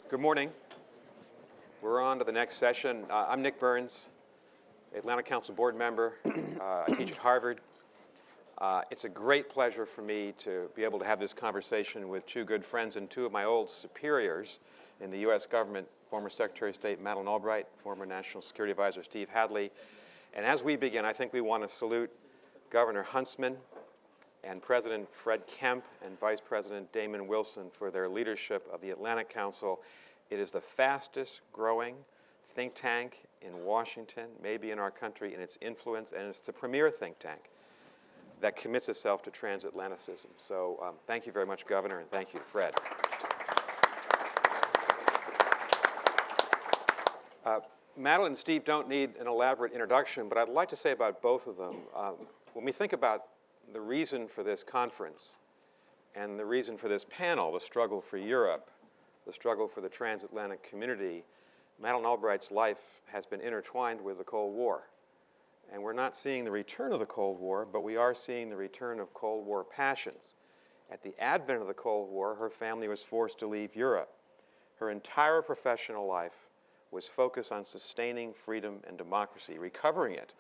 Good morning. We're on to the next session. I'm Nick Burns, Atlanta Council board member. I teach at Harvard. It's a great pleasure for me to be able to have this conversation with two good friends and two of my old superiors in the U.S. government, former Secretary of State Madeleine Albright, former National Security Advisor Steve Hadley. And as we begin, I think we want to salute Governor Huntsman and President Fred Kemp and Vice President Damon Wilson for their leadership of the Atlantic Council. It is the fastest growing think tank in Washington, maybe in our country, in its influence, and it's the premier think tank that commits itself to transatlanticism. So thank you very much, Governor, and thank you, Fred. Madeleine and Steve don't need an elaborate introduction, but I'd like to say about both of them, when we think about the reason for this conference and the reason for this panel, the struggle for Europe, the struggle for the transatlantic community, Madeleine Albright's life has been intertwined with the Cold War. And we're not seeing the return of the Cold War, but we are seeing the return of Cold War passions. At the advent of the Cold War, her family was forced to leave Europe. Her entire professional life was focused on sustaining freedom and democracy, recovering it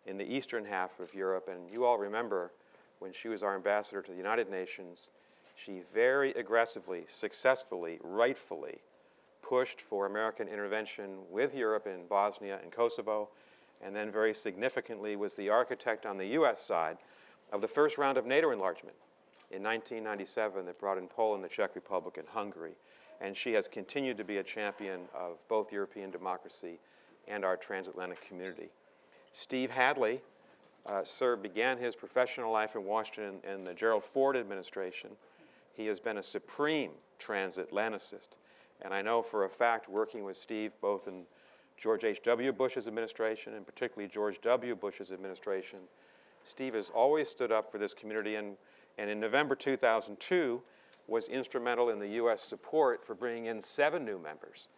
in the eastern half of Europe. And you all remember when she was our ambassador to the United Nations, she very aggressively, successfully, rightfully pushed for American intervention with Europe in Bosnia and Kosovo, and then very significantly was the architect on the US side of the first round of NATO enlargement in 1997 that brought in Poland, the Czech Republic, and Hungary. And she has continued to be a champion of both European democracy and our transatlantic community. Steve Hadley began his professional life in Washington in the Gerald Ford administration. He has been a supreme transatlanticist. And I know for a fact, working with Steve both in George H.W. Bush's administration and particularly George W. Bush's administration, Steve has always stood up for this community and in November 2002 was instrumental in the U.S. support for bringing in 7 new members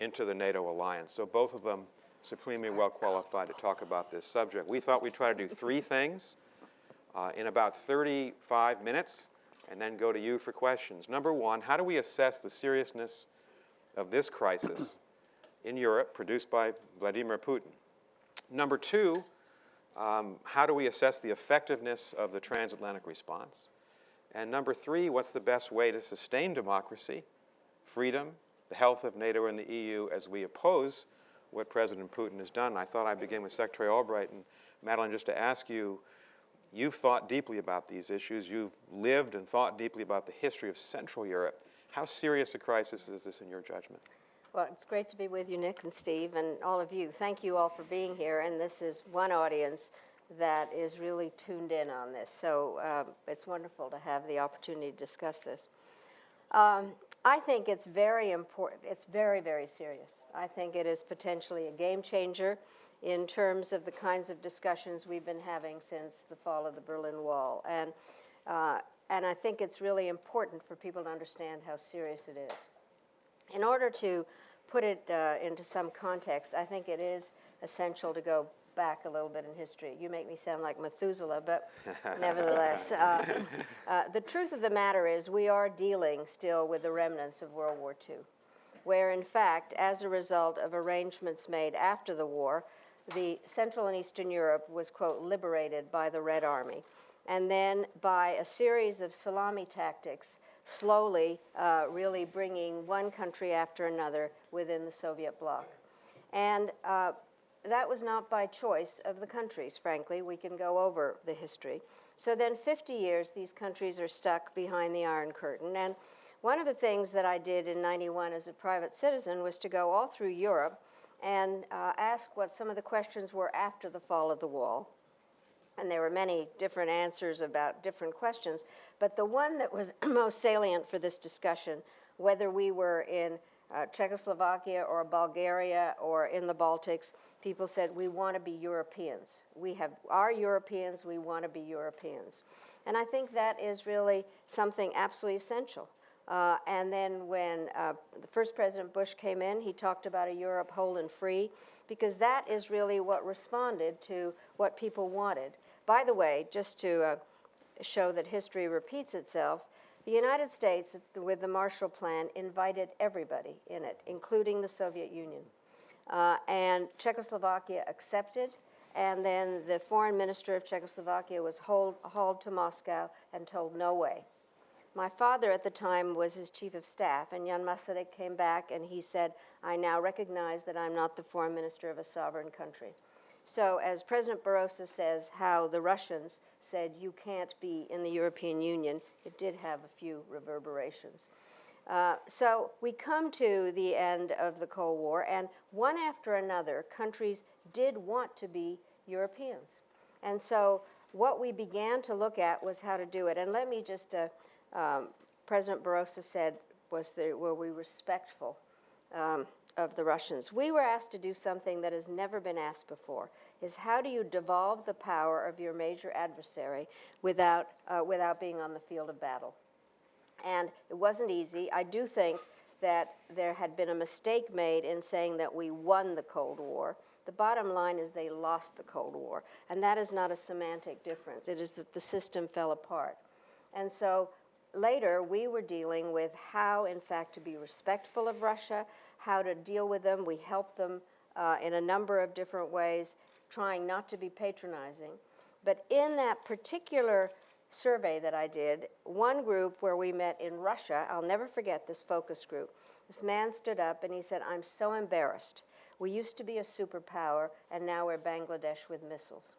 into the NATO alliance. So both of them supremely well qualified to talk about this subject. We thought we'd try to do 3 things in about 35 minutes and then go to you for questions. Number 1, how do we assess the seriousness of this crisis in Europe produced by Vladimir Putin? Number 2, how do we assess the effectiveness of the transatlantic response? And number 3, what's the best way to sustain democracy, freedom, the health of NATO and the EU as we oppose what President Putin has done? I thought I'd begin with Secretary Albright. And Madeleine, just to ask you, you've thought deeply about these issues. You've lived and thought deeply about the history of Central Europe. How serious a crisis is this in your judgment? Well, it's great to be with you, Nick and Steve, and all of you. Thank you all for being here. And this is one audience that is really tuned in on this. So it's wonderful to have the opportunity to discuss this. I think it's very important. It's very, very serious. I think it is potentially a game changer in terms of the kinds of discussions we've been having since the fall of the Berlin Wall. And I think it's really important for people to understand how serious it is. In order to put it into some context, I think it is essential to go back a little bit in history. You make me sound like Methuselah, but nevertheless. The truth of the matter is we are dealing still with the remnants of World War II, where in fact, as a result of arrangements made after the war, the Central and Eastern Europe was, quote, liberated by the Red Army. And then by a series of salami tactics, slowly really bringing one country after another within the Soviet bloc. And that was not by choice of the countries, frankly. We can go over the history. So then 50 years, these countries are stuck behind the Iron Curtain. And one of the things that I did in '91 as a private citizen was to go all through Europe and ask what some of the questions were after the fall of the wall. And there were many different answers about different questions. But the one that was most salient for this discussion, whether we were in Czechoslovakia or Bulgaria or in the Baltics, people said, we want to be Europeans. We are Europeans, we want to be Europeans. And I think that is really something absolutely essential. And then when the first President Bush came in, he talked about a Europe whole and free, because that is really what responded to what people wanted. By the way, just to show that history repeats itself, The United States, with the Marshall Plan, invited everybody in it, including the Soviet Union. And Czechoslovakia accepted, and then the foreign minister of Czechoslovakia was hauled to Moscow and told no way. My father at the time was his chief of staff, and Jan Masaryk came back and he said, I now recognize that I'm not the foreign minister of a sovereign country. So as President Barroso says, how the Russians said you can't be in the European Union, it did have a few reverberations. So we come to the end of the Cold War, and one after another, countries did want to be Europeans. And so what we began to look at was how to do it. And let me just, President Barroso said, were we respectful of the Russians? We were asked to do something that has never been asked before, is how do you devolve the power of your major adversary without being on the field of battle? And it wasn't easy. I do think that there had been a mistake made in saying that we won the Cold War. The bottom line is they lost the Cold War. And that is not a semantic difference. It is that the system fell apart. And so later, we were dealing with how, in fact, to be respectful of Russia, how to deal with them. We helped them in a number of different ways, trying not to be patronizing. But in that particular survey that I did, one group where we met in Russia, I'll never forget this focus group, this man stood up and he said, I'm so embarrassed. We used to be a superpower, and now we're Bangladesh with missiles.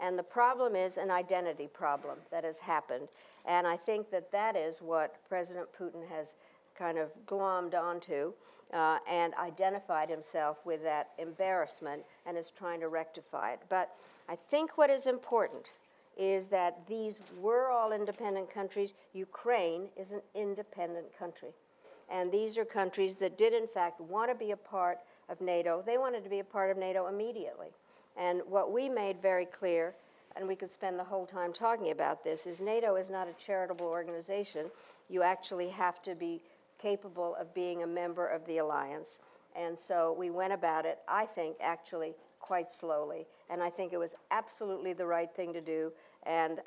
And the problem is an identity problem that has happened. And I think that that is what President Putin has kind of glommed onto and identified himself with that embarrassment and is trying to rectify it. But I think what is important is that these were all independent countries. Ukraine is an independent country. And these are countries that did, in fact, want to be a part of NATO. They wanted to be a part of NATO immediately. And what we made very clear, and we could spend the whole time talking about this, is NATO is not a charitable organization. You actually have to be capable of being a member of the alliance. And so we went about it, I think, actually quite slowly. And I think it was absolutely the right thing to do. And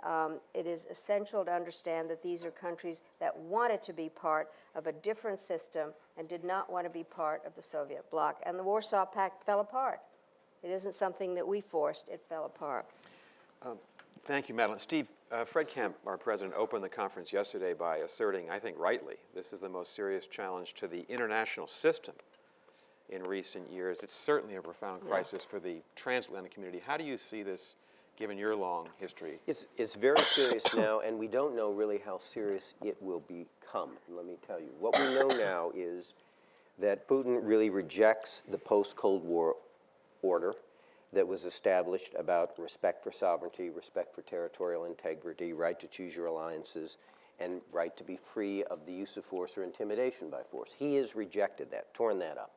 it is essential to understand that these are countries that wanted to be part of a different system and did not want to be part of the Soviet bloc. And the Warsaw Pact fell apart. It isn't something that we forced, it fell apart. Thank you, Madeleine. Steve, Fred Kemp, our president, opened the conference yesterday by asserting, I think rightly, this is the most serious challenge to the international system in recent years. It's certainly a profound crisis for the transatlantic community. How do you see this, given your long history? It's very serious now, and we don't know really how serious it will become. Let me tell you. What we know now is that Putin really rejects the post-Cold War order that was established about respect for sovereignty, respect for territorial integrity, right to choose your alliances, and right to be free of the use of force or intimidation by force. He has rejected that, torn that up.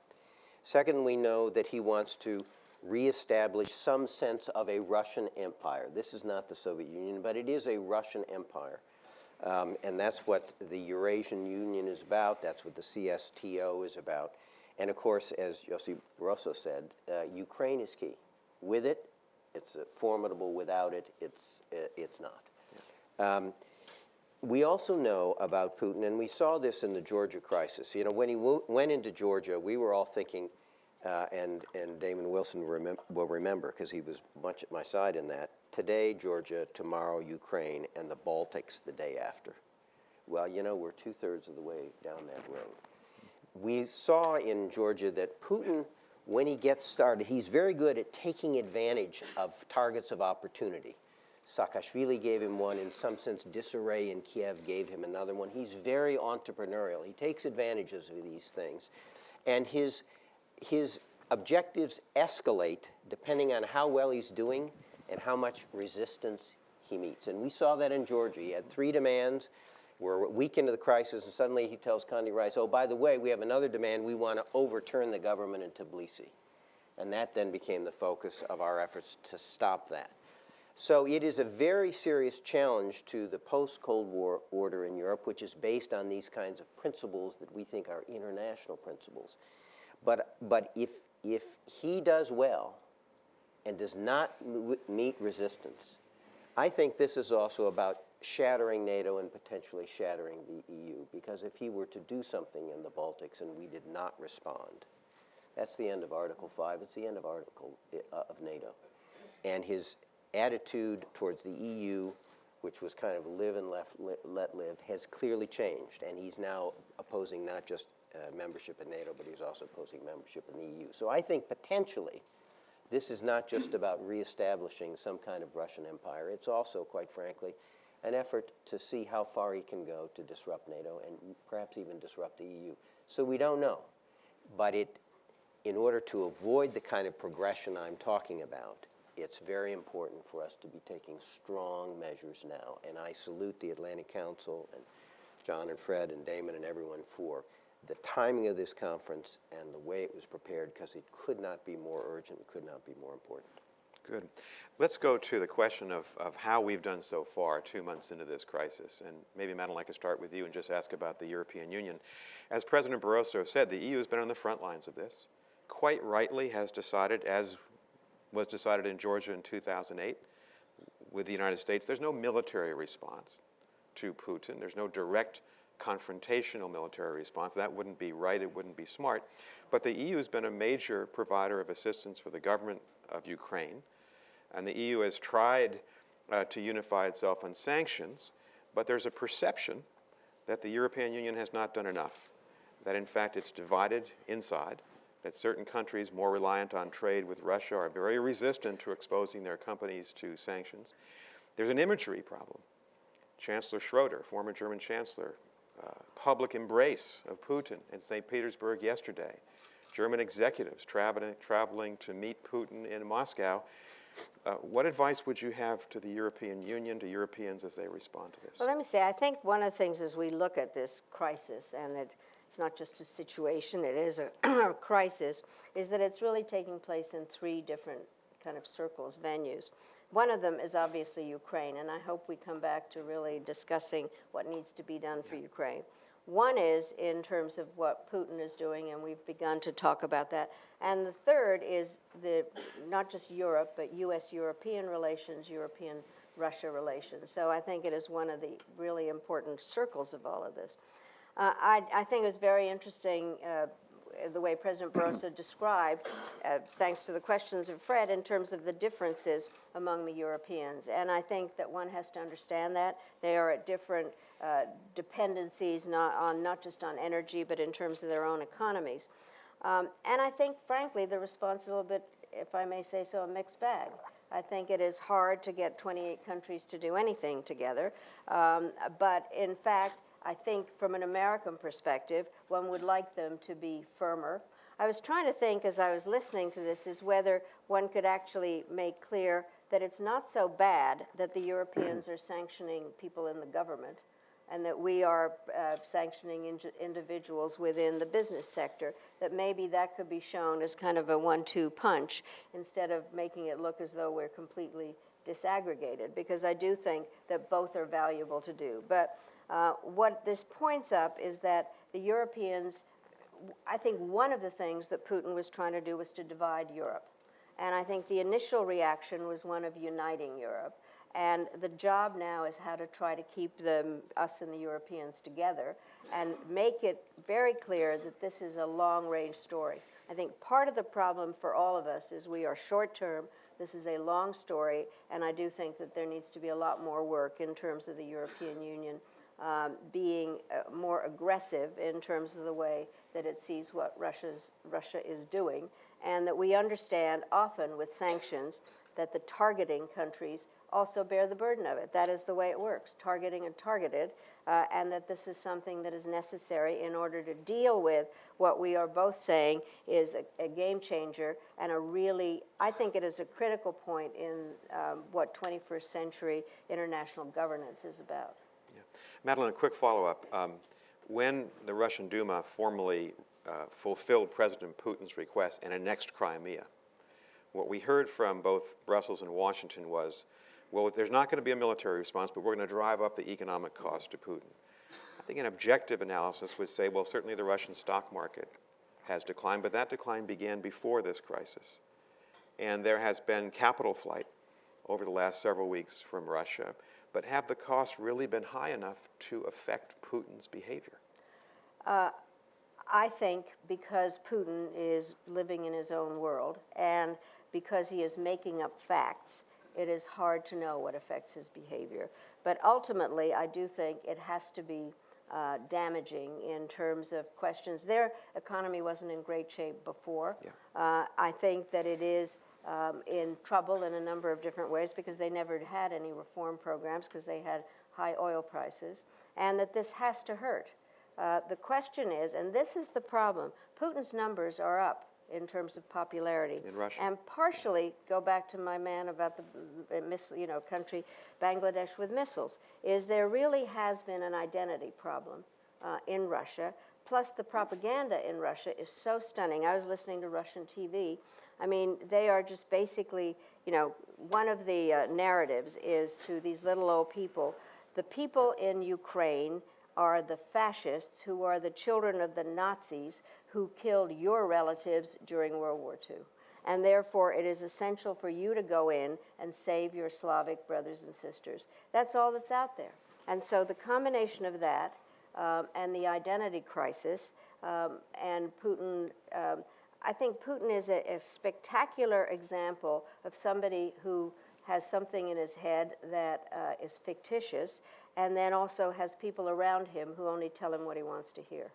Second, we know that he wants to reestablish some sense of a Russian empire. This is not the Soviet Union, but it is a Russian empire. And that's what the Eurasian Union is about. That's what the CSTO is about. And of course, as Josip Barroso said, Ukraine is key. With it, it's formidable. Without it, it's not. Yeah. We also know about Putin, and we saw this in the Georgia crisis. You know, when he went into Georgia, we were all thinking, and Damon Wilson will remember, because he was much at my side in that, today Georgia, tomorrow Ukraine, and the Baltics the day after. Well, you know, we're 2/3 of the way down that road. We saw in Georgia that Putin, when he gets started, he's very good at taking advantage of targets of opportunity. Saakashvili gave him one. In some sense, disarray in Kiev gave him another one. He's very entrepreneurial. He takes advantages of these things. And his objectives escalate depending on how well he's doing and how much resistance he meets. And we saw that in Georgia. He had 3 demands. We're a week into the crisis, and suddenly he tells Condi Rice, oh, by the way, we have another demand. We want to overturn the government in Tbilisi. And that then became the focus of our efforts to stop that. So it is a very serious challenge to the post-Cold War order in Europe, which is based on these kinds of principles that we think are international principles. But if he does well and does not meet resistance, I think this is also about shattering NATO and potentially shattering the EU, because if he were to do something in the Baltics and we did not respond, that's the end of Article 5. It's the end of of NATO. And his attitude towards the EU, which was kind of live and let live, has clearly changed. And he's now opposing not just membership in NATO, but he's also opposing membership in the EU. So I think potentially this is not just about reestablishing some kind of Russian empire. It's also, quite frankly, an effort to see how far he can go to disrupt NATO and perhaps even disrupt the EU. So we don't know. But in order to avoid the kind of progression I'm talking about, it's very important for us to be taking strong measures now. And I salute the Atlantic Council and John and Fred and Damon and everyone for the timing of this conference and the way it was prepared, because it could not be more urgent, could not be more important. Good. Let's go to the question of how we've done so far 2 months into this crisis. And maybe, Madeleine, I could start with you and just ask about the European Union. As President Barroso said, the EU has been on the front lines of this. Quite rightly has decided, as was decided in Georgia in 2008 with the United States, there's no military response to Putin. There's no direct confrontational military response. That wouldn't be right. It wouldn't be smart. But the EU has been a major provider of assistance for the government of Ukraine. And the EU has tried to unify itself on sanctions, but there's a perception that the European Union has not done enough, that in fact it's divided inside, that certain countries more reliant on trade with Russia are very resistant to exposing their companies to sanctions. There's an imagery problem. Chancellor Schroeder, former German chancellor, public embrace of Putin in St. Petersburg yesterday. German executives traveling to meet Putin in Moscow. What advice would you have to the European Union, to Europeans as they respond to this? Well, let me say, I think one of the things as we look at this crisis, and it's not just a situation, it is a crisis, is that it's really taking place in three different kind of circles, venues. One of them is obviously Ukraine, and I hope we come back to really discussing what needs to be done for Ukraine. One is in terms of what Putin is doing, and we've begun to talk about that. And the third is not just Europe, but U.S.-European relations, European-Russia relations. So I think it is one of the really important circles of all of this. I think it was very interesting the way President Barroso described, thanks to the questions of Fred, in terms of the differences among the Europeans. And I think that one has to understand that. They are at different dependencies, not just on energy, but in terms of their own economies. And I think, frankly, the response is a little bit, if I may say so, a mixed bag. I think it is hard to get 28 countries to do anything together. But in fact, I think from an American perspective, one would like them to be firmer. I was trying to think as I was listening to this is whether one could actually make clear that it's not so bad that the Europeans are sanctioning people in the government and that we are sanctioning individuals within the business sector, that maybe that could be shown as kind of a 1-2 punch instead of making it look as though we're completely disaggregated, because I do think that both are valuable to do. But what this points up is that the Europeans, I think one of the things that Putin was trying to do was to divide Europe. And I think the initial reaction was one of uniting Europe. And the job now is how to try to keep us and the Europeans together and make it very clear that this is a long-range story. I think part of the problem for all of us is we are short-term. This is a long story, and I do think that there needs to be a lot more work in terms of the European Union being more aggressive in terms of the way that it sees what Russia is doing, and that we understand often with sanctions that the targeting countries also bear the burden of it. That is the way it works, targeting and targeted, and that this is something that is necessary in order to deal with what we are both saying is a game changer and a really, I think it is a critical point in what 21st century international governance is about. Yeah. Madeleine, a quick follow-up. When the Russian Duma formally fulfilled President Putin's request and annexed Crimea, what we heard from both Brussels and Washington was, well, there's not going to be a military response, but we're going to drive up the economic cost to Putin. I think an objective analysis would say, well, certainly the Russian stock market has declined, but that decline began before this crisis. And there has been capital flight over the last several weeks from Russia. but have the costs really been high enough to affect Putin's behavior? I think because Putin is living in his own world and because he is making up facts, it is hard to know what affects his behavior. But ultimately, I do think it has to be damaging in terms of questions. Their economy wasn't in great shape before. Yeah. I think that it is in trouble in a number of different ways because they never had any reform programs because they had high oil prices, and that this has to hurt. The question is, and this is the problem, Putin's numbers are up in terms of popularity. In Russia. And partially, go back to my man about the country, Bangladesh with missiles, is there really has been an identity problem in Russia, plus the propaganda in Russia is so stunning. I was listening to Russian TV. I mean, they are just basically, one of the narratives is to these little old people, the people in Ukraine are the fascists who are the children of the Nazis who killed your relatives during World War II. And therefore, it is essential for you to go in and save your Slavic brothers and sisters. That's all that's out there. And so the combination of that and the identity crisis and Putin, I think Putin is a spectacular example of somebody who has something in his head that is fictitious, and then also has people around him who only tell him what he wants to hear.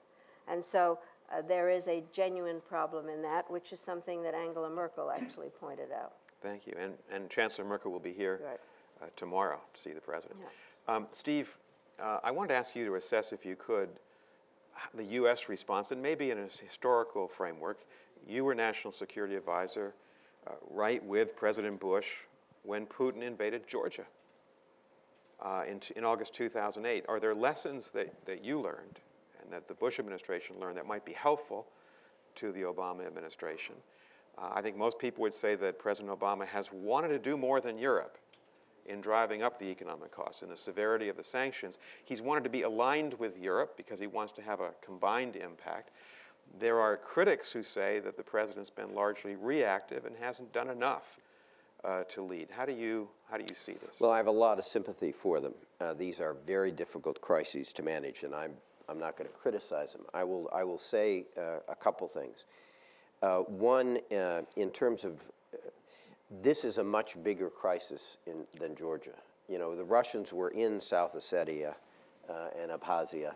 And so there is a genuine problem in that, which is something that Angela Merkel actually pointed out. Thank you. And Chancellor Merkel will be here tomorrow to see the president. Yeah. Steve, I wanted to ask you to assess, if you could, the U.S. response, and maybe in a historical framework. You were National Security Advisor, right with President Bush when Putin invaded Georgia in August 2008. Are there lessons that you learned and that the Bush administration learned that might be helpful to the Obama administration? I think most people would say that President Obama has wanted to do more than Europe in driving up the economic costs and the severity of the sanctions. He's wanted to be aligned with Europe because he wants to have a combined impact. There are critics who say that the president's been largely reactive and hasn't done enough to lead. How do you see this? Well, I have a lot of sympathy for them. These are very difficult crises to manage, and I'm not going to criticize them. I will say a couple things. One, in terms of this is a much bigger crisis than Georgia. The Russians were in South Ossetia and Abkhazia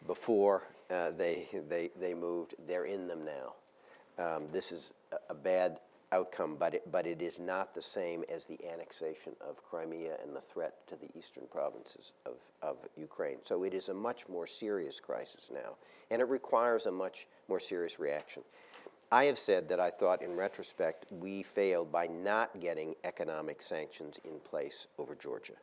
before they moved. They're in them now. This is a bad outcome, but it is not the same as the annexation of Crimea and the threat to the eastern provinces of Ukraine. So it is a much more serious crisis now, and it requires a much more serious reaction. I have said that I thought, in retrospect, we failed by not getting economic sanctions in place over Georgia.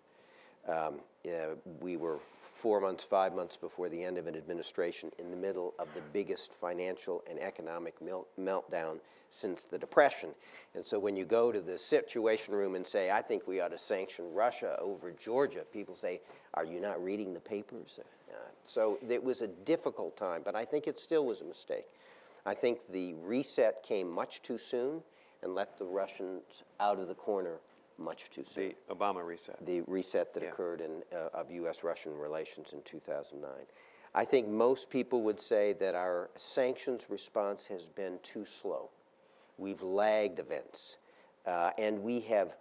We were 4 months, 5 months before the end of an administration in the middle of the biggest financial and economic meltdown since the Depression. And so when you go to the Situation Room and say, I think we ought to sanction Russia over Georgia, people say, are you not reading the papers? So it was a difficult time, but I think it still was a mistake. I think the reset came much too soon and let the Russians out of the corner much too soon. The Obama reset. The reset that occurred of U.S.-Russian relations in 2009. I think most people would say that our sanctions response has been too slow. We've lagged events, and we have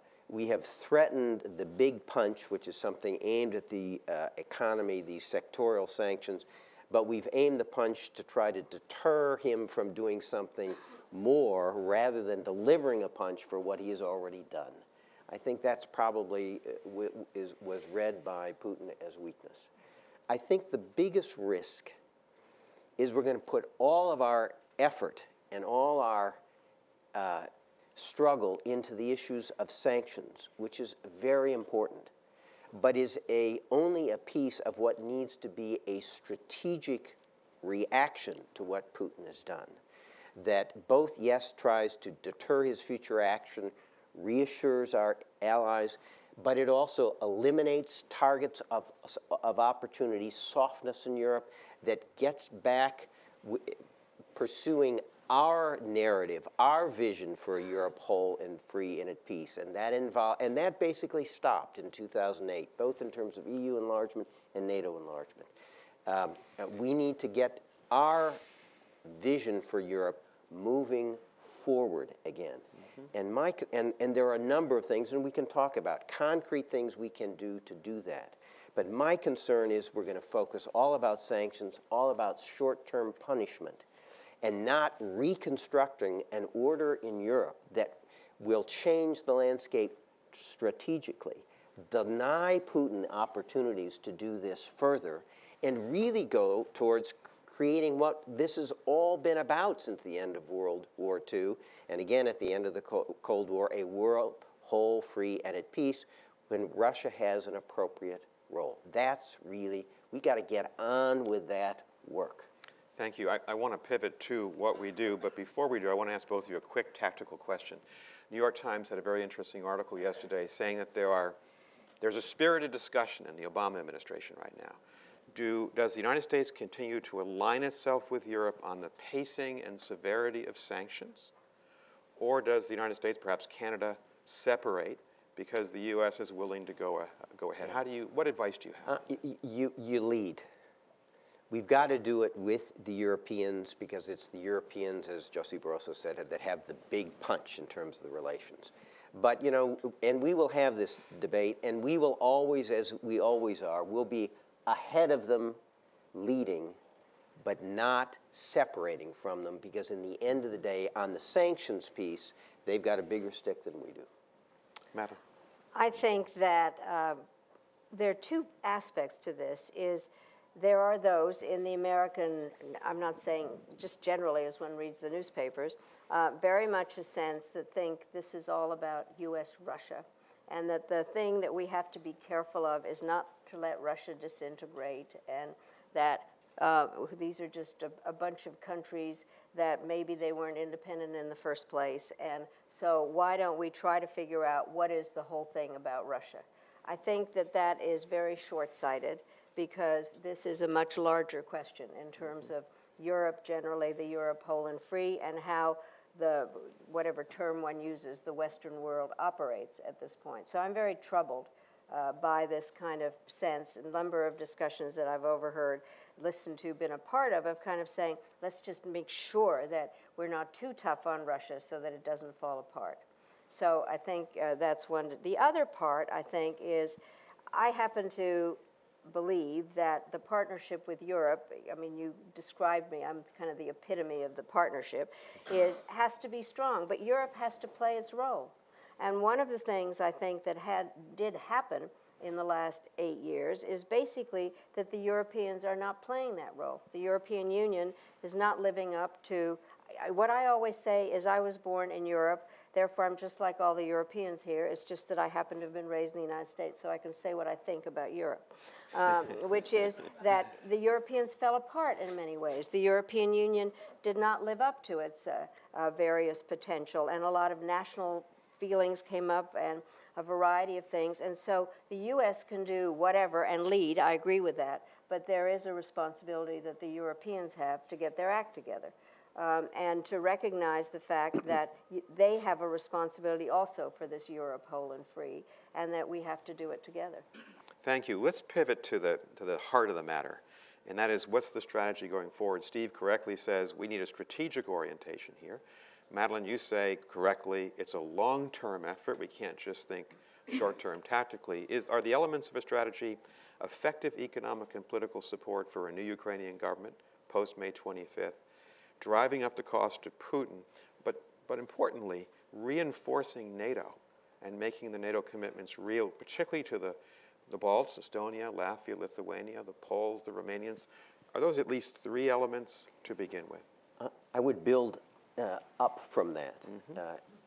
threatened the big punch, which is something aimed at the economy, these sectoral sanctions, but we've aimed the punch to try to deter him from doing something more rather than delivering a punch for what he has already done. I think that's probably was read by Putin as weakness. I think the biggest risk is we're going to put all of our effort and all our struggle into the issues of sanctions, which is very important, but is only a piece of what needs to be a strategic reaction to what Putin has done. That both, yes, tries to deter his future action, reassures our allies, but it also eliminates targets of opportunity, softness in Europe, that gets back pursuing our narrative, our vision for a Europe whole and free and at peace, and that basically stopped in 2008, both in terms of EU enlargement and NATO enlargement. We need to get our vision for Europe moving forward again. And there are a number of things, and we can talk about concrete things we can do to do that. But my concern is we're going to focus all about sanctions, all about short-term punishment, and not reconstructing an order in Europe that will change the landscape strategically, deny Putin opportunities to do this further, and really go towards creating what this has all been about since the end of World War II, and again at the end of the Cold War, a world whole, free, and at peace, when Russia has an appropriate role. That's really, we got to get on with that work. Thank you. I want to pivot to what we do, but before we do, I want to ask both of you a quick tactical question. New York Times had a very interesting article yesterday saying that there's a spirited discussion in the Obama administration right now. Does the United States continue to align itself with Europe on the pacing and severity of sanctions? Or does the United States, perhaps Canada, separate because the U.S. is willing to go ahead? What advice do you have? You lead. We've got to do it with the Europeans because it's the Europeans, as Josie Barroso said, that have the big punch in terms of the relations. But, you know, and we will have this debate, and we will always, as we always are, we'll be ahead of them leading, but not separating from them, because in the end of the day, on the sanctions piece, they've got a bigger stick than we do. Madeleine? I think that there are two aspects to this. There are those in the American, I'm not saying just generally as one reads the newspapers, very much a sense that think this is all about U.S.-Russia, and that the thing that we have to be careful of is not to let Russia disintegrate, and that these are just a bunch of countries that maybe they weren't independent in the first place, and so why don't we try to figure out what is the whole thing about Russia? I think that that is very short-sighted, because this is a much larger question in terms of Europe generally, the Europe whole and free, and how the, whatever term one uses, the Western world operates at this point. So I'm very troubled by this kind of sense. A number of discussions that I've overheard, listened to, been a part of kind of saying, let's just make sure that we're not too tough on Russia so that it doesn't fall apart. So I think that's one. The other part, I think, is I happen to believe that the partnership with Europe, I mean, you described me, I'm kind of the epitome of the partnership, has to be strong, but Europe has to play its role. And one of the things I think that did happen in the last 8 years is basically that the Europeans are not playing that role. The European Union is not living up to, what I always say is I was born in Europe, therefore I'm just like all the Europeans here. It's just that I happen to have been raised in the United States, so I can say what I think about Europe, which is that the Europeans fell apart in many ways. The European Union did not live up to its various potential, and a lot of national feelings came up and a variety of things. And so the U.S. can do whatever and lead, I agree with that, but there is a responsibility that the Europeans have to get their act together. And to recognize the fact that they have a responsibility also for this Europe whole and free, and that we have to do it together. Thank you. Let's pivot to the heart of the matter, and that is, what's the strategy going forward? Steve correctly says we need a strategic orientation here. Madeleine, you say correctly it's a long-term effort. We can't just think short-term tactically. Are the elements of a strategy effective economic and political support for a new Ukrainian government post-May 25th, driving up the cost to Putin, but importantly, reinforcing NATO and making the NATO commitments real, particularly to the Balts, Estonia, Latvia, Lithuania, the Poles, the Romanians? Are those at least 3 elements to begin with? I would build up from that.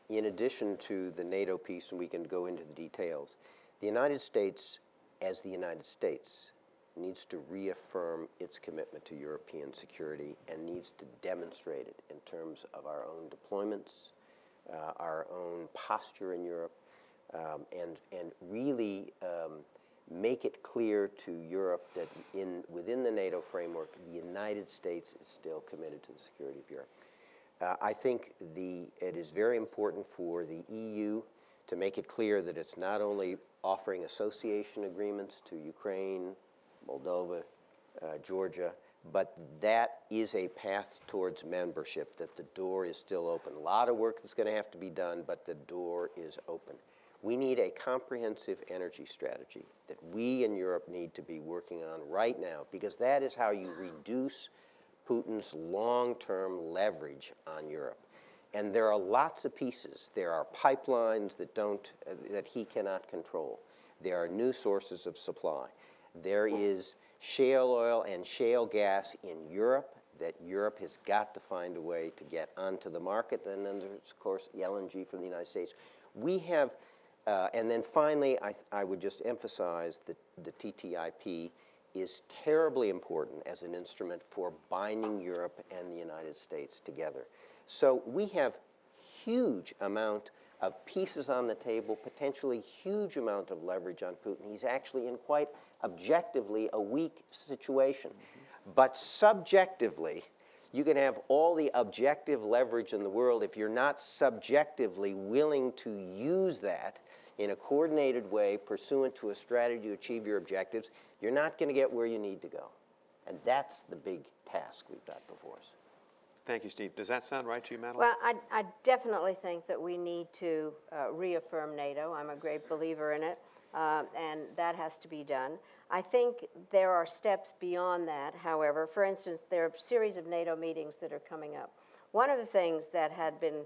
In addition to the NATO piece, and we can go into the details, the United States, as the United States, needs to reaffirm its commitment to European security and needs to demonstrate it in terms of our own deployments, our own posture in Europe, and really make it clear to Europe that within the NATO framework, the United States is still committed to the security of Europe. I think it is very important for the EU to make it clear that it's not only offering association agreements to Ukraine, Moldova, Georgia, but that is a path towards membership, that the door is still open. A lot of work that's going to have to be done, but the door is open. We need a comprehensive energy strategy that we in Europe need to be working on right now, because that is how you reduce Putin's long-term leverage on Europe. And there are lots of pieces. There are pipelines that he cannot control. There are new sources of supply. There is shale oil and shale gas in Europe that Europe has got to find a way to get onto the market. And then there's, of course, the LNG from the United States. We have, and then finally, I would just emphasize that the TTIP is terribly important as an instrument for binding Europe and the United States together. So we have huge amount of pieces on the table, potentially huge amount of leverage on Putin. He's actually in quite objectively a weak situation. But subjectively, you can have all the objective leverage in the world. If you're not subjectively willing to use that in a coordinated way, pursuant to a strategy to achieve your objectives, you're not going to get where you need to go. And that's the big task we've got before us. Thank you, Steve. Does that sound right to you, Madeleine? Well, I definitely think that we need to reaffirm NATO. I'm a great believer in it, and that has to be done. I think there are steps beyond that, however. For instance, there are a series of NATO meetings that are coming up. One of the things that had been,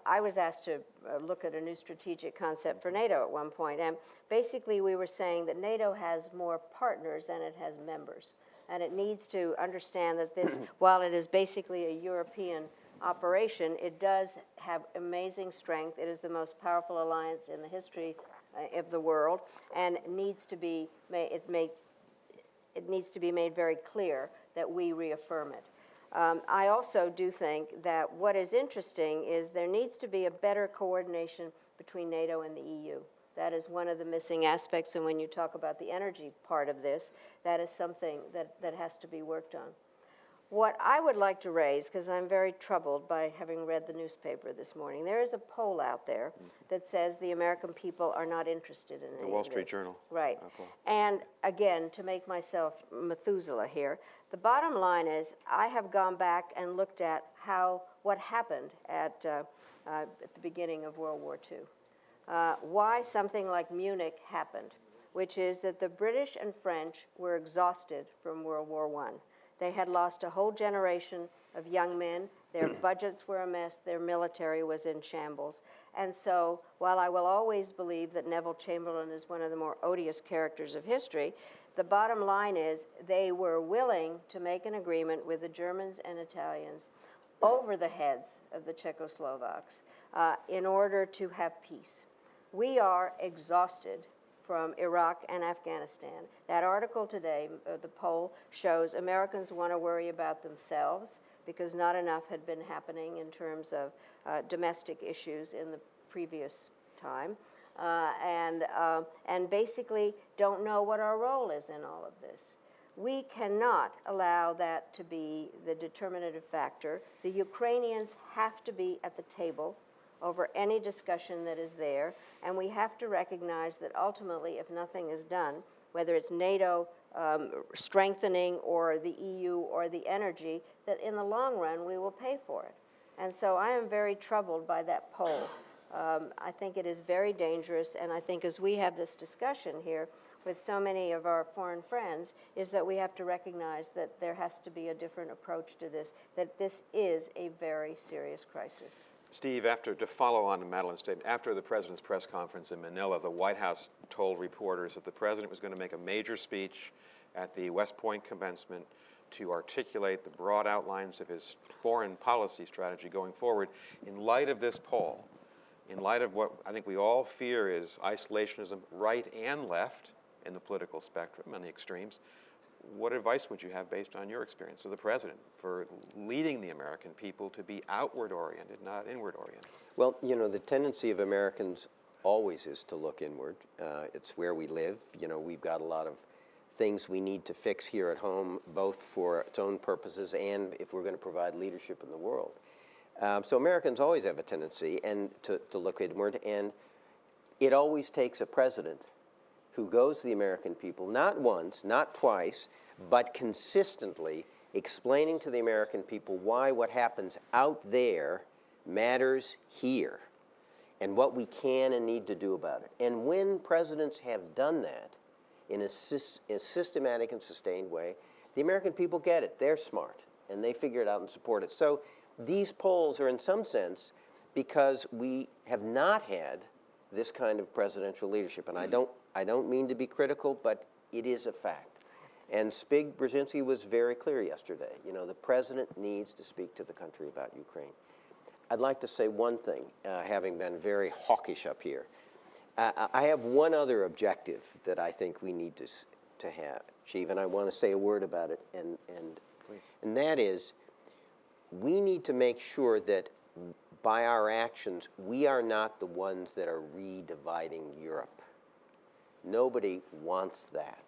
I was asked to look at a new strategic concept for NATO at one point, and basically we were saying that NATO has more partners than it has members. And it needs to understand that this, while it is basically a European operation, it does have amazing strength. It is the most powerful alliance in the history of the world, and it needs to be made very clear that we reaffirm it. I also do think that what is interesting is there needs to be a better coordination between NATO and the EU. That is one of the missing aspects, and when you talk about the energy part of this, that is something that has to be worked on. What I would like to raise, because I'm very troubled by having read the newspaper this morning, there is a poll out there that says the American people are not interested in any of this. The Wall Street Journal. Right. Okay. And again, to make myself Methuselah here, the bottom line is I have gone back and looked at what happened at the beginning of World War II. Why something like Munich happened, which is that the British and French were exhausted from World War I. They had lost a whole generation of young men. Their budgets were a mess. Their military was in shambles. And so while I will always believe that Neville Chamberlain is one of the more odious characters of history, the bottom line is they were willing to make an agreement with the Germans and Italians over the heads of the Czechoslovaks in order to have peace. We are exhausted from Iraq and Afghanistan. That article today, the poll, shows Americans want to worry about themselves because not enough had been happening in terms of domestic issues in the previous time, and basically don't know what our role is in all of this. We cannot allow that to be the determinative factor. The Ukrainians have to be at the table over any discussion that is there, and we have to recognize that ultimately, if nothing is done, whether it's NATO strengthening or the EU or the energy, that in the long run we will pay for it. And so I am very troubled by that poll. I think it is very dangerous, and I think as we have this discussion here with so many of our foreign friends, is that we have to recognize that there has to be a different approach to this, that this is a very serious crisis. Steve, to follow on to Madeleine's statement, after the president's press conference in Manila, the White House told reporters that the president was going to make a major speech at the West Point commencement to articulate the broad outlines of his foreign policy strategy going forward. In light of this poll, in light of what I think we all fear is isolationism, right and left in the political spectrum, on the extremes, what advice would you have based on your experience of the president for leading the American people to be outward-oriented, not inward-oriented? Well, you know, the tendency of Americans always is to look inward. It's where we live. You know, we've got a lot of things we need to fix here at home, both for its own purposes and if we're going to provide leadership in the world. So Americans always have a tendency to look inward, and it always takes a president who goes to the American people, not once, not twice, but consistently explaining to the American people why what happens out there matters here and what we can and need to do about it. And when presidents have done that in a systematic and sustained way, the American people get it. They're smart, and they figure it out and support it. So these polls are, in some sense, because we have not had this kind of presidential leadership. And I don't mean to be critical, but it is a fact. And Spig Brzezinski was very clear yesterday. You know, the president needs to speak to the country about Ukraine. I'd like to say one thing, having been very hawkish up here. I have one other objective that I think we need to have, Chief, and I want to say a word about it, and that is, we need to make sure that by our actions, we are not the ones that are redividing Europe. Nobody wants that.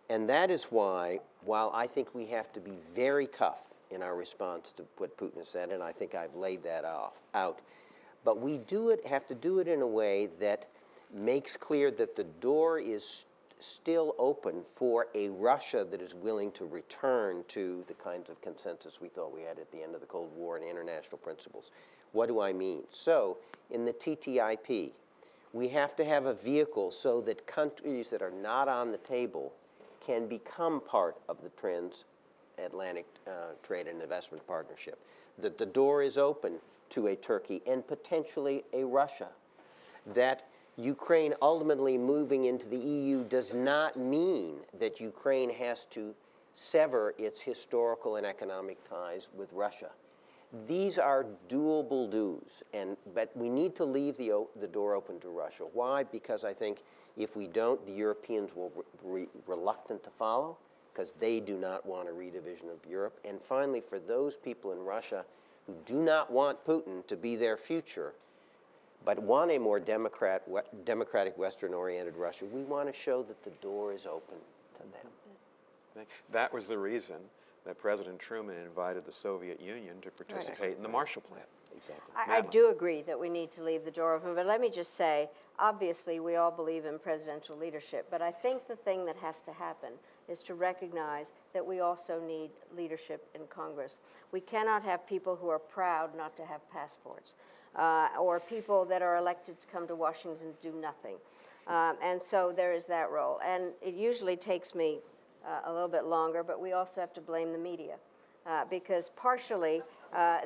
And that is why, while I think we have to be very tough in our response to what Putin has said, and I think I've laid that out, but we have to do it in a way that makes clear that the door is still open for a Russia that is willing to return to the kinds of consensus we thought we had at the end of the Cold War and international principles. What do I mean? So, in the TTIP, we have to have a vehicle so that countries that are not on the table can become part of the Transatlantic Trade and Investment Partnership. That the door is open to a Turkey and potentially a Russia. That Ukraine ultimately moving into the EU does not mean that Ukraine has to sever its historical and economic ties with Russia. These are doable do's, but we need to leave the door open to Russia. Why? Because I think if we don't, the Europeans will be reluctant to follow, because they do not want a redivision of Europe. And finally, for those people in Russia who do not want Putin to be their future, but want a more democratic, Western-oriented Russia, we want to show that the door is open to them. That was the reason that President Truman invited the Soviet Union to participate in the Marshall Plan. Exactly. I do agree that we need to leave the door open, but let me just say, obviously we all believe in presidential leadership, but I think the thing that has to happen is to recognize that we also need leadership in Congress. We cannot have people who are proud not to have passports, or people that are elected to come to Washington to do nothing. And so there is that role. And it usually takes me a little bit longer, but we also have to blame the media. Because partially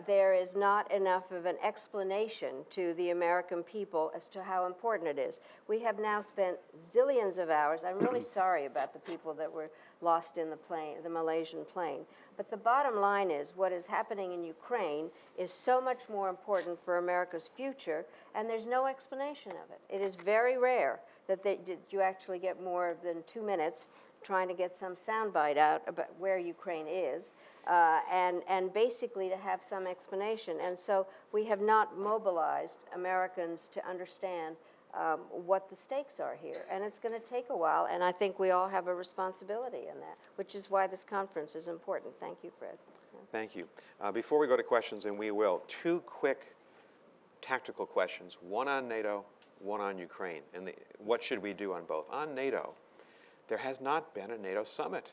there is not enough of an explanation to the American people as to how important it is. We have now spent zillions of hours. I'm really sorry about the people that were lost in the plane, the Malaysian plane. But the bottom line is what is happening in Ukraine is so much more important for America's future, and there's no explanation of it. It is very rare that you actually get more than 2 minutes trying to get some soundbite out about where Ukraine is, and basically to have some explanation. And so we have not mobilized Americans to understand what the stakes are here. And it's going to take a while, and I think we all have a responsibility in that, which is why this conference is important. Thank you, Fred. Thank you. Before we go to questions, and we will, 2 quick tactical questions, one on NATO, one on Ukraine. And what should we do on both? On NATO, there has not been a NATO summit.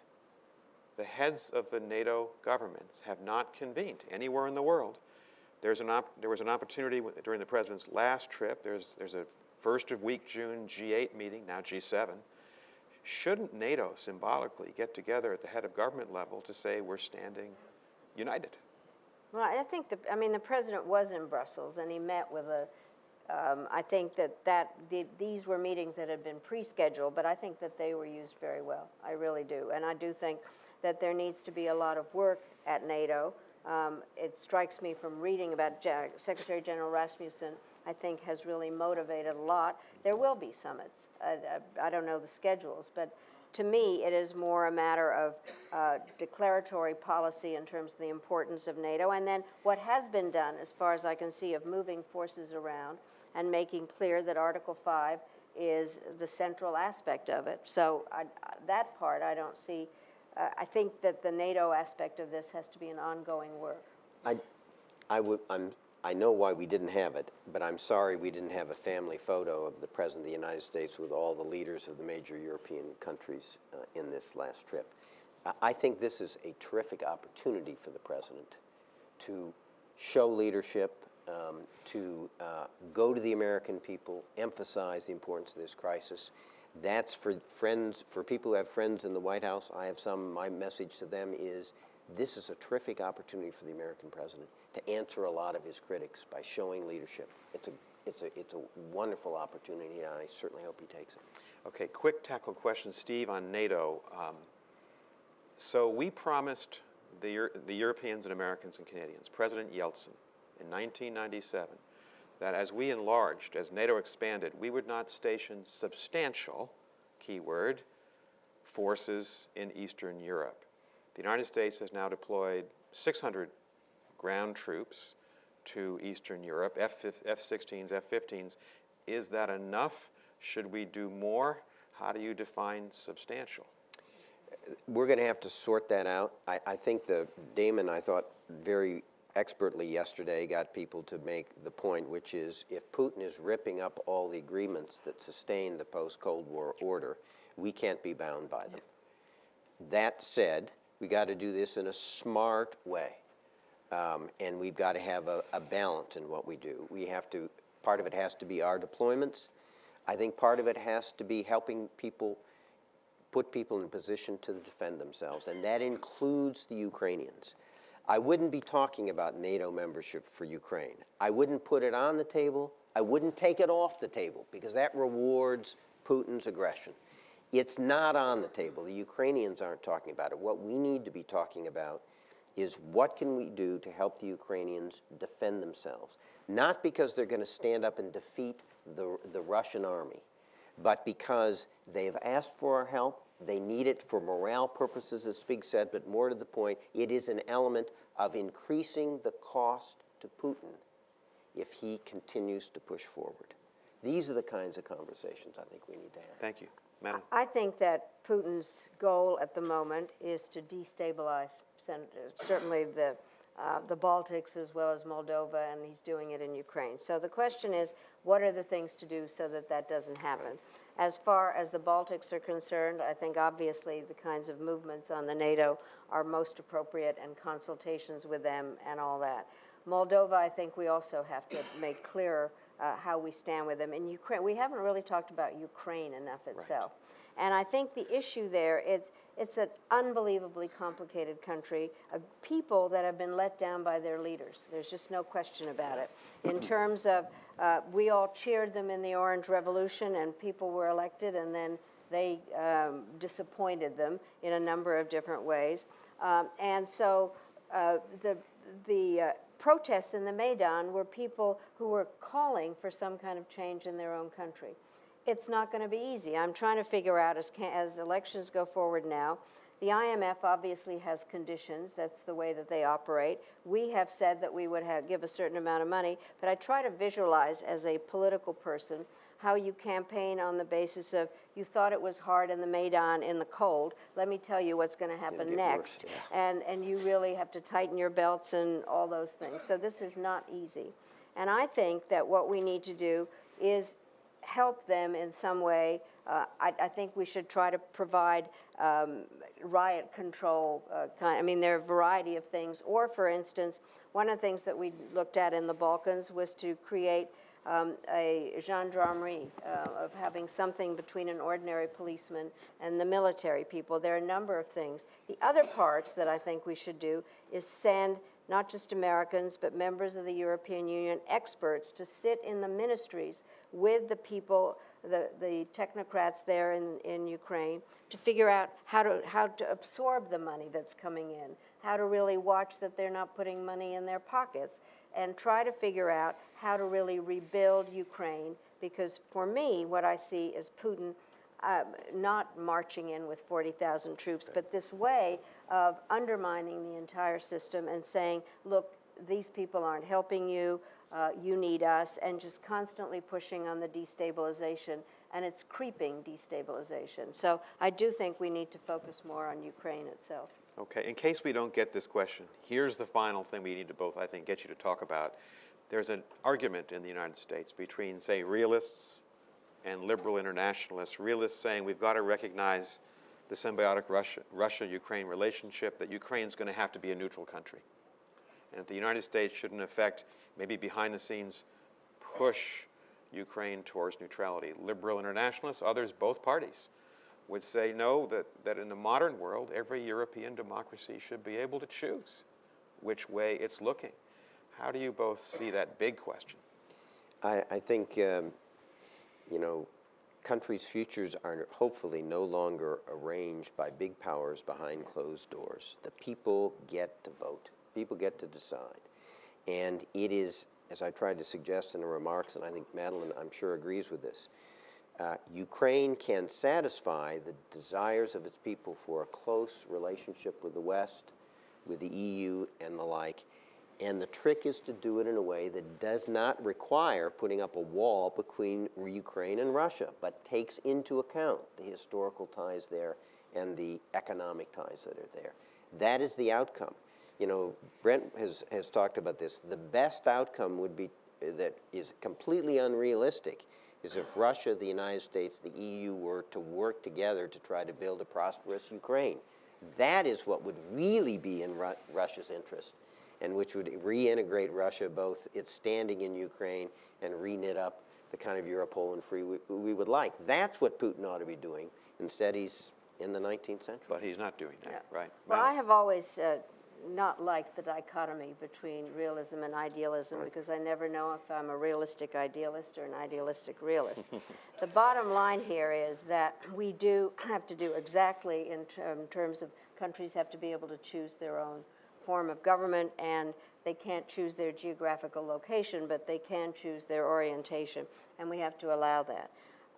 The heads of the NATO governments have not convened anywhere in the world. There was an opportunity during the president's last trip. There's a first of week June G8 meeting, now G7. Shouldn't NATO symbolically get together at the head of government level to say we're standing united? Well, I think the president was in Brussels, and he met with I think these were meetings that had been pre-scheduled, but I think that they were used very well. I really do. And I do think that there needs to be a lot of work at NATO. It strikes me from reading about Secretary General Rasmussen, I think has really motivated a lot. There will be summits. I don't know the schedules, but to me, it is more a matter of declaratory policy in terms of the importance of NATO, and then what has been done, as far as I can see, of moving forces around and making clear that Article 5 is the central aspect of it. So that part I don't see. I think that the NATO aspect of this has to be an ongoing work. I know why we didn't have it, but I'm sorry we didn't have a family photo of the President of the United States with all the leaders of the major European countries in this last trip. I think this is a terrific opportunity for the President to show leadership, to go to the American people, emphasize the importance of this crisis. That's for friends, for people who have friends in the White House. I have some. My message to them is this is a terrific opportunity for the American president to answer a lot of his critics by showing leadership. It's a wonderful opportunity, and I certainly hope he takes it. Okay, quick tactical question, Steve, on NATO. So we promised the Europeans and Americans and Canadians, President Yeltsin, in 1997, that as we enlarged, as NATO expanded, we would not station substantial, keyword, forces in Eastern Europe. The United States has now deployed 600 ground troops to Eastern Europe, F-16s, F-15s. Is that enough? Should we do more? How do you define substantial? We're going to have to sort that out. I think Damon, I thought, very expertly yesterday got people to make the point, which is if Putin is ripping up all the agreements that sustain the post-Cold War order, we can't be bound by them. That said, we got to do this in a smart way, and we've got to have a balance in what we do. We have to, part of it has to be our deployments. I think part of it has to be helping people, put people in a position to defend themselves, and that includes the Ukrainians. I wouldn't be talking about NATO membership for Ukraine. I wouldn't put it on the table. I wouldn't take it off the table because that rewards Putin's aggression. It's not on the table. The Ukrainians aren't talking about it. What we need to be talking about is what can we do to help the Ukrainians defend themselves? Not because they're going to stand up and defeat the Russian army, but because they've asked for our help. They need it for morale purposes, as Spig said, but more to the point, it is an element of increasing the cost to Putin if he continues to push forward. These are the kinds of conversations I think we need to have. Thank you. Madeleine? I think that Putin's goal at the moment is to destabilize certainly the Baltics as well as Moldova, and he's doing it in Ukraine. So the question is, what are the things to do so that that doesn't happen? As far as the Baltics are concerned, I think obviously the kinds of movements on the NATO are most appropriate, and consultations with them and all that. Moldova, I think we also have to make clearer how we stand with them. In Ukraine, we haven't really talked about Ukraine enough itself. Right. And I think the issue there, it's an unbelievably complicated country, people that have been let down by their leaders. There's just no question about it. In terms of, we all cheered them in the Orange Revolution, and people were elected, and then they disappointed them in a number of different ways. And so the protests in the Maidan were people who were calling for some kind of change in their own country. It's not going to be easy. I'm trying to figure out, as elections go forward now, the IMF obviously has conditions. That's the way that they operate. We have said that we would give a certain amount of money, but I try to visualize as a political person how you campaign on the basis of you thought it was hard in the Maidan in the cold. Let me tell you what's going to happen next. Worse, yeah. And you really have to tighten your belts and all those things. So this is not easy. And I think that what we need to do is help them in some way. I think we should try to provide riot control there are a variety of things. Or, for instance, one of the things that we looked at in the Balkans was to create a gendarmerie of having something between an ordinary policeman and the military people. There are a number of things. The other parts that I think we should do is send not just Americans, but members of the European Union, experts to sit in the ministries with the people, the technocrats there in Ukraine, to figure out how to absorb the money that's coming in, how to really watch that they're not putting money in their pockets, and try to figure out how to really rebuild Ukraine. Because for me, what I see is Putin not marching in with 40,000 troops, but this way of undermining the entire system and saying, look, these people aren't helping you, you need us, and just constantly pushing on the destabilization, and it's creeping destabilization. So I do think we need to focus more on Ukraine itself. Okay, in case we don't get this question, here's the final thing we need to both, I think, get you to talk about. There's an argument in the United States between, say, realists and liberal internationalists. Realists saying we've got to recognize the symbiotic Russia-Ukraine relationship, that Ukraine's going to have to be a neutral country. And that the United States should, in effect, maybe behind the scenes, push Ukraine towards neutrality. Liberal internationalists, others, both parties, would say no, that in the modern world, every European democracy should be able to choose which way it's looking. How do you both see that big question? I think, countries' futures are hopefully no longer arranged by big powers behind closed doors. The people get to vote. People get to decide. And it is, as I tried to suggest in the remarks, and I think Madeleine, I'm sure, agrees with this, Ukraine can satisfy the desires of its people for a close relationship with the West, with the EU, and the like. And the trick is to do it in a way that does not require putting up a wall between Ukraine and Russia, but takes into account the historical ties there and the economic ties that are there. That is the outcome. Brent has talked about this. The best outcome would be, that is completely unrealistic, is if Russia, the United States, the EU were to work together to try to build a prosperous Ukraine. That is what would really be in Russia's interest, and which would reintegrate Russia, both its standing in Ukraine and re-knit up the kind of Europol and free we would like. That's what Putin ought to be doing. Instead, he's in the 19th century. But he's not doing that, right? Well, I have always not liked the dichotomy between realism and idealism, because I never know if I'm a realistic idealist or an idealistic realist. The bottom line here is that we do have to do exactly in terms of countries have to be able to choose their own form of government, and they can't choose their geographical location, but they can choose their orientation, and we have to allow that.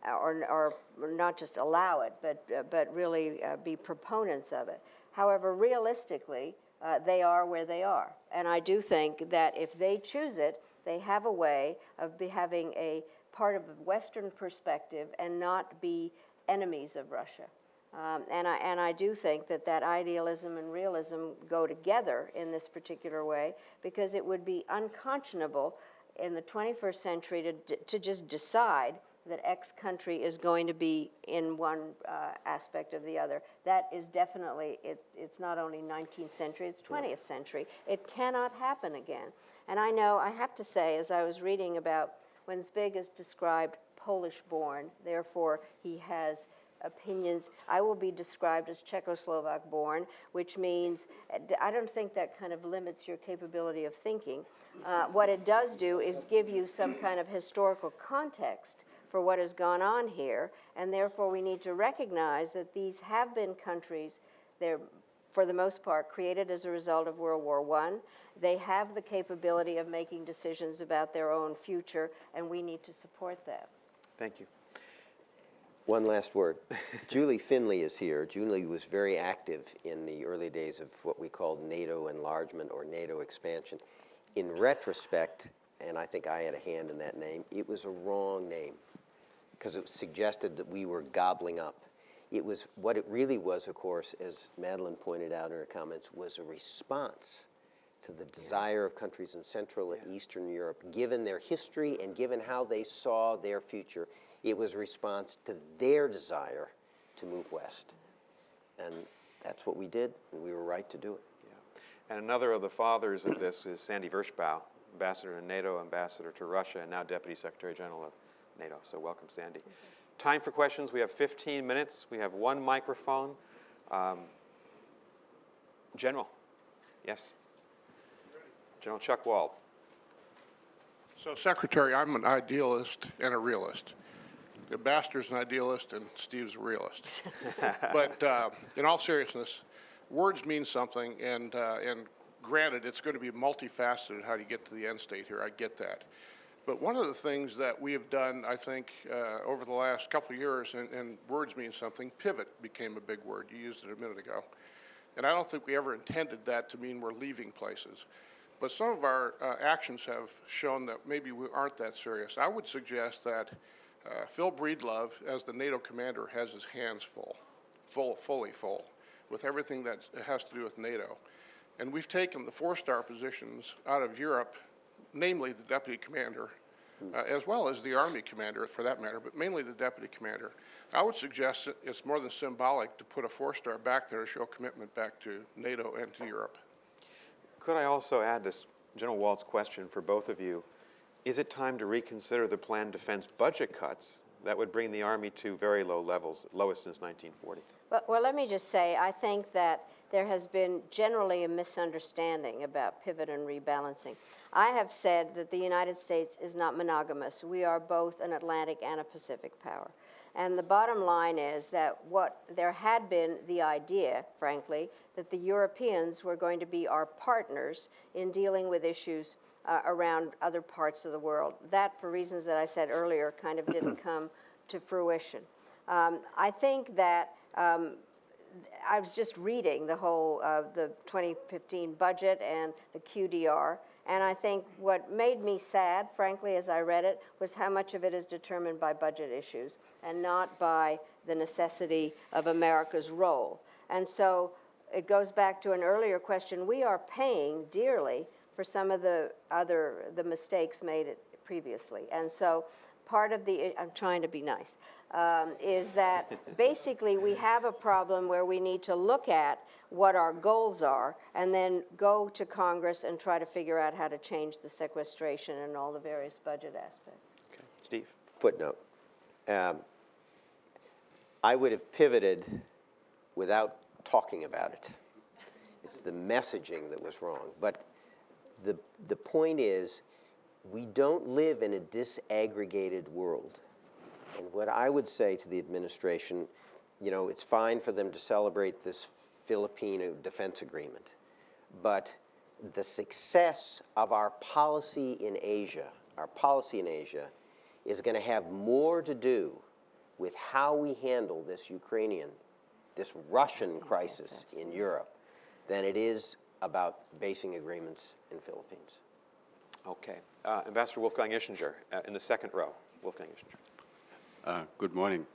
Or not just allow it, but really be proponents of it. However, realistically, they are where they are. And I do think that if they choose it, they have a way of having a part of a Western perspective and not be enemies of Russia. And I do think that idealism and realism go together in this particular way, because it would be unconscionable in the 21st century to just decide that X country is going to be in one aspect of the other. That is definitely, it's not only 19th century, it's 20th century. It cannot happen again. And I know, I have to say, as I was reading about when Zbig is described Polish-born, therefore he has opinions. I will be described as Czechoslovak-born, which means I don't think that kind of limits your capability of thinking. What it does do is give you some kind of historical context for what has gone on here, and therefore we need to recognize that these have been countries, they're for the most part created as a result of World War I. They have the capability of making decisions about their own future, and we need to support that. Thank you. One last word. Julie Finley is here. Julie was very active in the early days of what we called NATO enlargement or NATO expansion. In retrospect, and I think I had a hand in that name, it was a wrong name, because it suggested that we were gobbling up. It was, what it really was, of course, as Madeleine pointed out in her comments, was a response to the desire of countries in Central and Eastern Europe, given their history and given how they saw their future. It was a response to their desire to move west. And that's what we did, and we were right to do it. Yeah. And another of the fathers of this is Sandy Vershbow, ambassador to NATO, ambassador to Russia, and now Deputy Secretary General of NATO. So welcome, Sandy. Time for questions. We have 15 minutes. We have one microphone. General. Yes. General Chuck Wald. So, Secretary, I'm an idealist and a realist. The ambassador's an idealist and Steve's a realist. But in all seriousness, words mean something, and granted, it's going to be multifaceted how do you get to the end state here. I get that. But one of the things that we have done, I think, over the last couple of years, and words mean something, pivot became a big word. You used it a minute ago. And I don't think we ever intended that to mean we're leaving places. But some of our actions have shown that maybe we aren't that serious. I would suggest that Phil Breedlove, as the NATO commander, has his hands fully full, with everything that has to do with NATO. And we've taken the 4-star positions out of Europe, namely the deputy commander, as well as the Army commander for that matter, but mainly the deputy commander. I would suggest that it's more than symbolic to put a 4-star back there to show commitment back to NATO and to Europe. Could I also add this General Walt's question for both of you? Is it time to reconsider the planned defense budget cuts that would bring the Army to very low levels, lowest since 1940? Well, let me just say, I think that there has been generally a misunderstanding about pivot and rebalancing. I have said that the United States is not monogamous. We are both an Atlantic and a Pacific power. And the bottom line is that there had been the idea, frankly, that the Europeans were going to be our partners in dealing with issues around other parts of the world. That, for reasons that I said earlier, kind of didn't come to fruition. I think that I was just reading the whole the 2015 budget and the QDR, and I think what made me sad, frankly, as I read it, was how much of it is determined by budget issues and not by the necessity of America's role. And so it goes back to an earlier question. We are paying dearly for some of the mistakes made previously. And so part of the, I'm trying to be nice, is that basically we have a problem where we need to look at what our goals are and then go to Congress and try to figure out how to change the sequestration and all the various budget aspects. Okay. Steve? Footnote. I would have pivoted without talking about it. It's the messaging that was wrong. But the point is, we don't live in a disaggregated world. And what I would say to the administration, you know, it's fine for them to celebrate this Filipino defense agreement, but the success of our policy in Asia is going to have more to do with how we handle this Russian crisis in Europe than it is about basing agreements in Philippines. Okay. Ambassador Wolfgang Ischinger, in the second row. Wolfgang Ischinger. Good morning.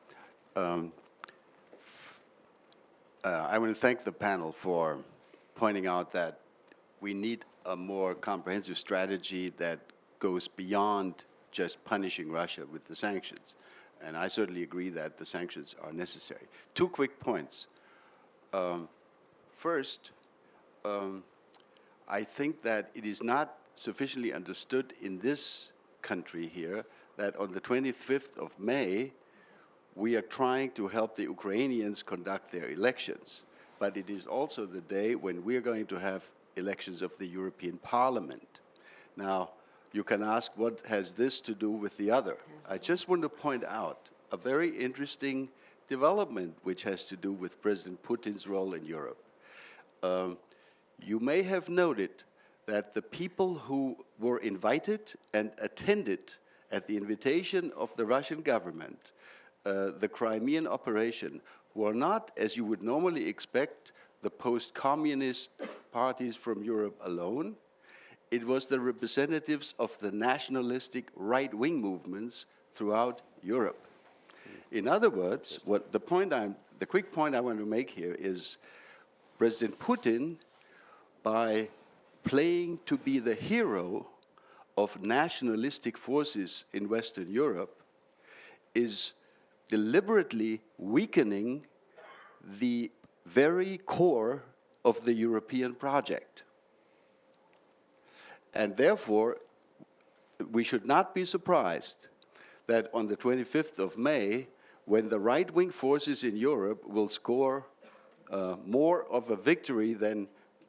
I want to thank the panel for pointing out that we need a more comprehensive strategy that goes beyond just punishing Russia with the sanctions. And I certainly agree that the sanctions are necessary. 2 quick points. First, I think that it is not sufficiently understood in this country here that on the 25th of May, we are trying to help the Ukrainians conduct their elections. But it is also the day when we are going to have elections of the European Parliament. Now, you can ask, what has this to do with the other? I just want to point out a very interesting development which has to do with President Putin's role in Europe. You may have noted that the people who were invited and attended at the invitation of the Russian government, the Crimean operation, were not, as you would normally expect, the post-communist parties from Europe alone. It was the representatives of the nationalistic right-wing movements throughout Europe. In other words, the quick point I want to make here is President Putin, by playing to be the hero of nationalistic forces in Western Europe, is deliberately weakening the very core of the European project. And therefore, we should not be surprised that on the 25th of May, when the right-wing forces in Europe will score more of a victory than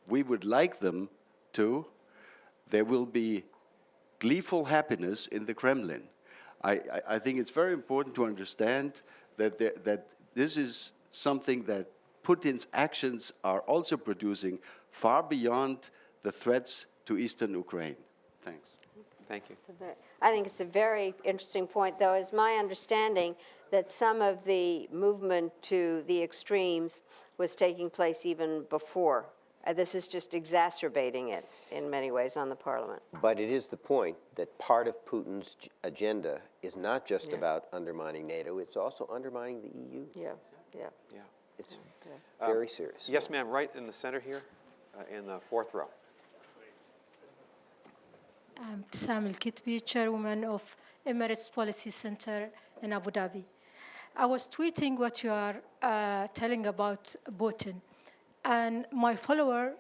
we would like them to, there will be gleeful happiness in the Kremlin. I think it's very important to understand that this is something that Putin's actions are also producing far beyond the threats to eastern Ukraine. Thanks. Thank you. I think it's a very interesting point, though. It's my understanding that some of the movement to the extremes was taking place even before. This is just exacerbating it in many ways on the parliament. But it is the point that part of Putin's agenda is not just about undermining NATO, it's also undermining the EU. Yeah, yeah. Yeah. It's very serious. Yes, ma'am, right in the center here, in the fourth row. I'm Sam Al-Kitbi, chairwoman of Emirates Policy Center in Abu Dhabi. I was tweeting what you are telling about Putin. And my follower,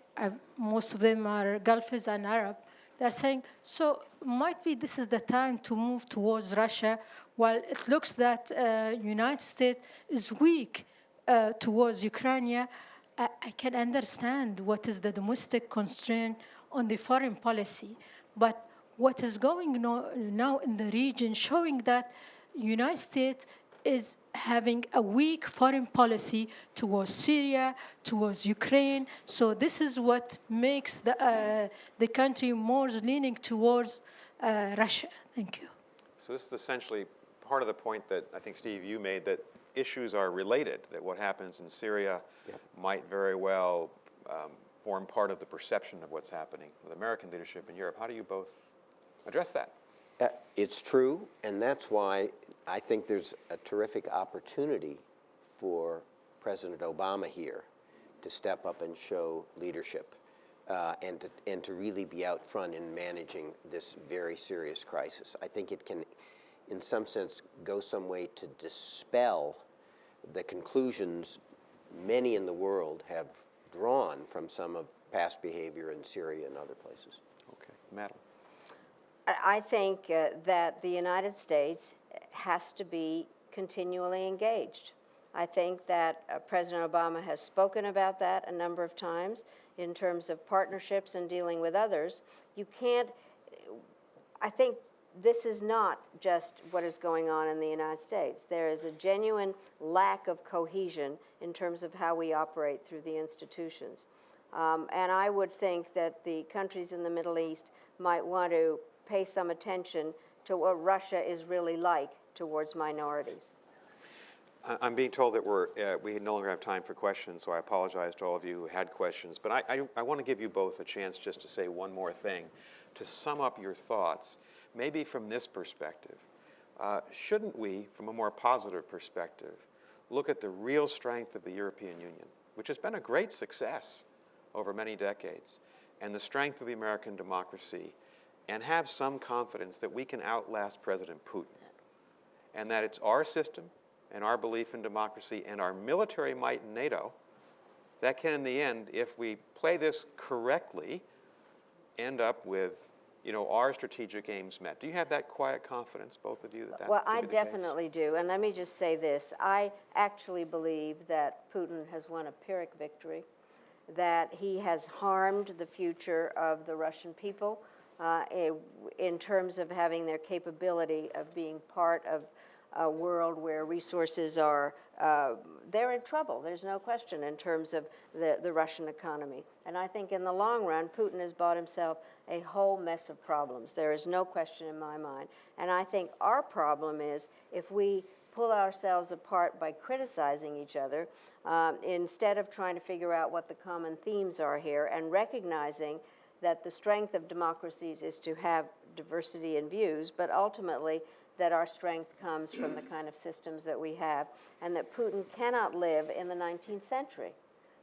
most of them are Gulfists and Arab, they're saying, so might be this is the time to move towards Russia, while it looks that United States is weak towards Ukraine. I can understand what is the domestic constraint on the foreign policy, but what is going on now in the region showing that United States is having a weak foreign policy towards Syria, towards Ukraine. So this is what makes the country more leaning towards Russia. Thank you. So this is essentially part of the point that I think, Steve, you made, that issues are related, that what happens in Syria might very well form part of the perception of what's happening with American leadership in Europe. How do you both address that? It's true, and that's why I think there's a terrific opportunity for President Obama here to step up and show leadership and to really be out front in managing this very serious crisis. I think it can, in some sense, go some way to dispel the conclusions many in the world have drawn from some of past behavior in Syria and other places. Okay, Madeleine. I think that the United States has to be continually engaged. I think that President Obama has spoken about that a number of times in terms of partnerships and dealing with others. You can't, I think this is not just what is going on in the United States. There is a genuine lack of cohesion in terms of how we operate through the institutions. And I would think that the countries in the Middle East might want to pay some attention to what Russia is really like towards minorities. I'm being told that we no longer have time for questions, so I apologize to all of you who had questions. But I want to give you both a chance just to say one more thing, to sum up your thoughts, maybe from this perspective. Shouldn't we, from a more positive perspective, look at the real strength of the European Union, which has been a great success over many decades, and the strength of the American democracy, and have some confidence that we can outlast President Putin, and that it's our system and our belief in democracy and our military might in NATO that can, in the end, if we play this correctly, end up with, you know, our strategic aims met. Do you have that quiet confidence, both of you, that Well, could I be the case? definitely do. And let me just say this. I actually believe that Putin has won a Pyrrhic victory, that he has harmed the future of the Russian people in terms of having their capability of being part of a world where resources are, they're in trouble, there's no question, in terms of the Russian economy. And I think in the long run, Putin has bought himself a whole mess of problems. There is no question in my mind. And I think our problem is if we pull ourselves apart by criticizing each other, instead of trying to figure out what the common themes are here and recognizing that the strength of democracies is to have diversity in views, but ultimately that our strength comes from the kind of systems that we have, and that Putin cannot live in the 19th century.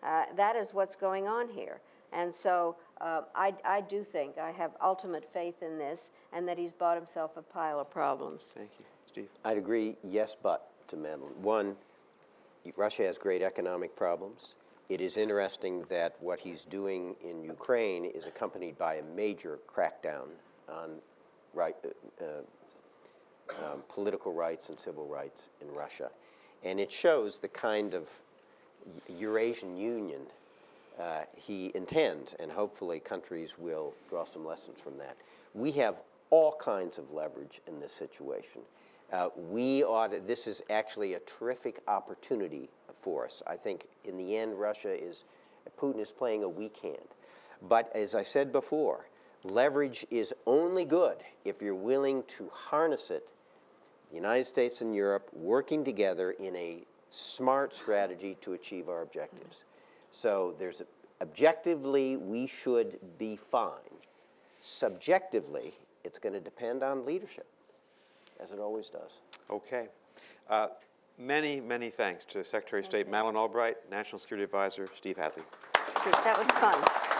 That is what's going on here. And so I do think, I have ultimate faith in this, and that he's bought himself a pile of problems. Thank you. Steve? I'd agree, yes, but to Madeleine. One, Russia has great economic problems. It is interesting that what he's doing in Ukraine is accompanied by a major crackdown on political rights and civil rights in Russia. And it shows the kind of Eurasian Union he intends, and hopefully countries will draw some lessons from that. We have all kinds of leverage in this situation. This is actually a terrific opportunity for us. I think in the end, Putin is playing a weak hand. But as I said before, leverage is only good if you're willing to harness it, the United States and Europe working together in a smart strategy to achieve our objectives. So objectively, we should be fine. Subjectively, it's going to depend on leadership, as it always does. Okay. many, many thanks to Secretary of State Madeleine Albright, National Security Advisor Steve Hadley. That was fun.